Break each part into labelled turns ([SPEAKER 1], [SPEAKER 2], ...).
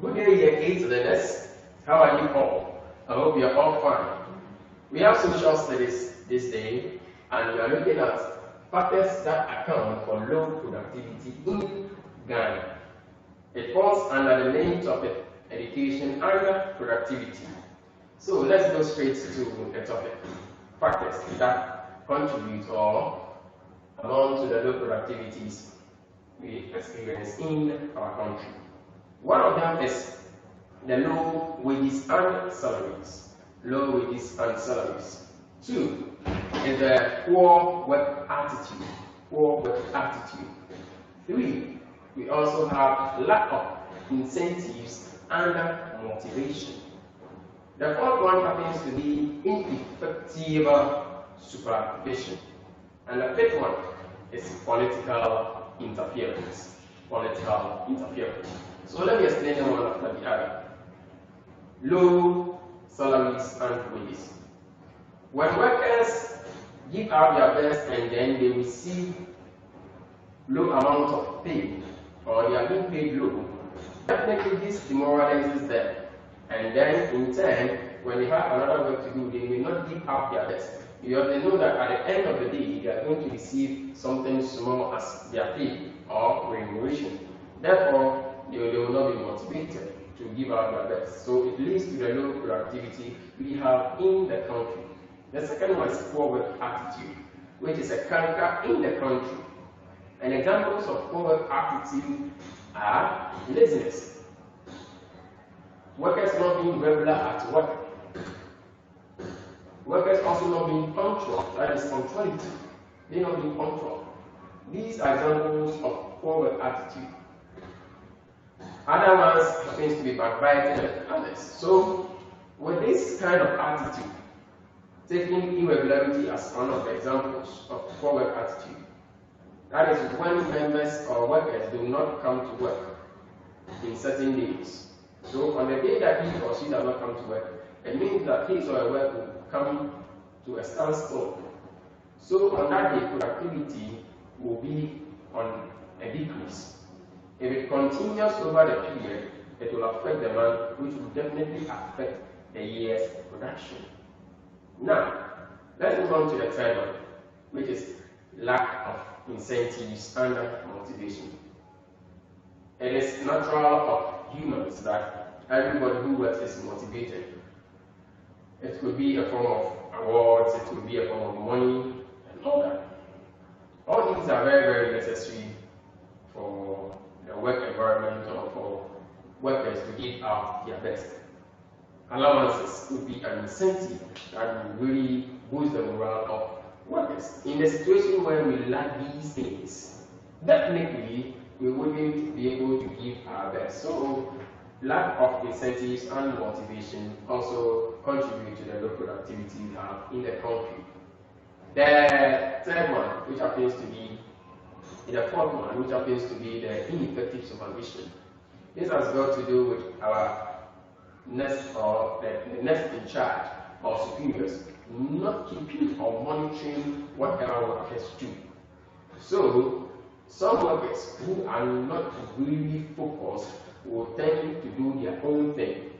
[SPEAKER 1] Good day, year 8 learners. How are you all? I hope you are all fine. We have social studies this day, and we are looking at factors that account for low productivity in Ghana. It falls under the main topic, education and productivity. So let's go straight to the topic, factors that contribute or amount to the low productivities we experience in our country. One of them is the low wages and salaries. Low wages and salaries. Two is the poor work attitude. Poor work attitude. Three, we also have lack of incentives and motivation. The fourth one happens to be ineffective supervision. And the fifth one is political interference. Political interference. So let me explain them one after the other. Low salaries and wages. When workers give out their best and then they receive low amount of pay, or they are being paid low, definitely this demoralizes them. And then in turn, when they have another work to do, they may not give out their best. Because they know that at the end of the day, they are going to receive something small as their pay or remuneration. Therefore, they will not be motivated to give out their best. So it leads to the low productivity we have in the country. The second one is poor work attitude, which is a canker in the country. And examples of poor work attitude are laziness, workers not being regular at work, workers also not being punctual, that is punctuality, they not being punctual. These are examples of poor work attitude. Other ones happens to be backbiting and others. So with this kind of attitude, taking irregularity as one of the examples of poor work attitude, that is when members or workers do not come to work in certain days. So on the day that he or she does not come to work, it means that his or her work will come to a standstill. So on that day, productivity will be on a decrease. If it continues over the period, it will affect the month, which will definitely affect the year's production. Now, let's move on to the third one, which is lack of incentives and motivation. It is natural of humans that everybody who works is motivated. It could be a form of awards, it could be a form of money, and all that. All these are very, very necessary for the work environment or for workers to give out their best. Allowances would be an incentive that will really boost the morale of workers. In a situation where we lack these things, definitely we wouldn't be able to give our best. So lack of incentives and motivation also contribute to the low productivity we have in the country. The third one, which happens to be the fourth one, which happens to be the ineffective supervision. This has got to do with our next or the next in charge or superiors not keeping or monitoring whatever workers do. So some workers who are not really focused will tend to do their own thing,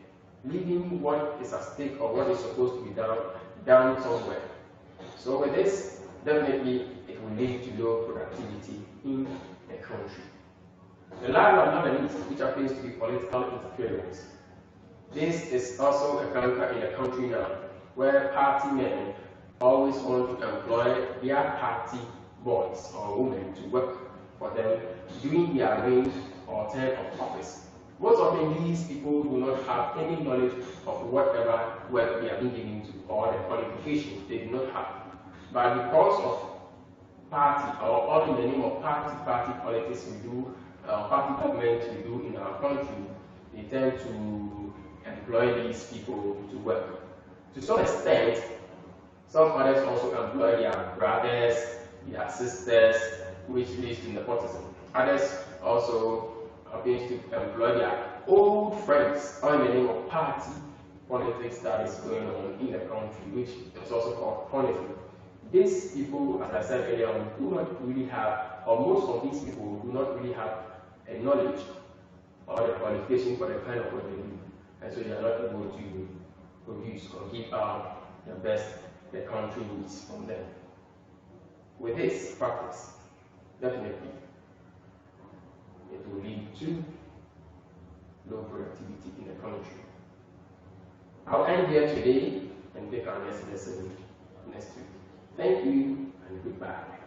[SPEAKER 1] leaving what is at stake or what is supposed to be done down somewhere. So with this, definitely it will lead to low productivity in the country. The last but not the least, which happens to be political interference. This is also a canker in the country now, where party men always want to employ their party boys or women to work for them during their reign or term of office. Most often these people do not have any knowledge of whatever work they are being given to or the qualifications they do not have. But because of party or all in the name of party politics we do, party government we do in our country, they tend to employ these people to work. To some extent, some others also employ their brothers, their sisters, which leads to nepotism. Others also happen to employ their old friends, all in the name of party politics that is going on in the country, which is also called politics. These people, as I said earlier on, do not really have, or most of these people do not really have a knowledge or the qualification for the kind of work they do, and so they are not able to produce or give out the best the country needs from them. With this practice, definitely, it will lead to low productivity in the country. I'll end here today and take our next lesson next week. Thank you and goodbye.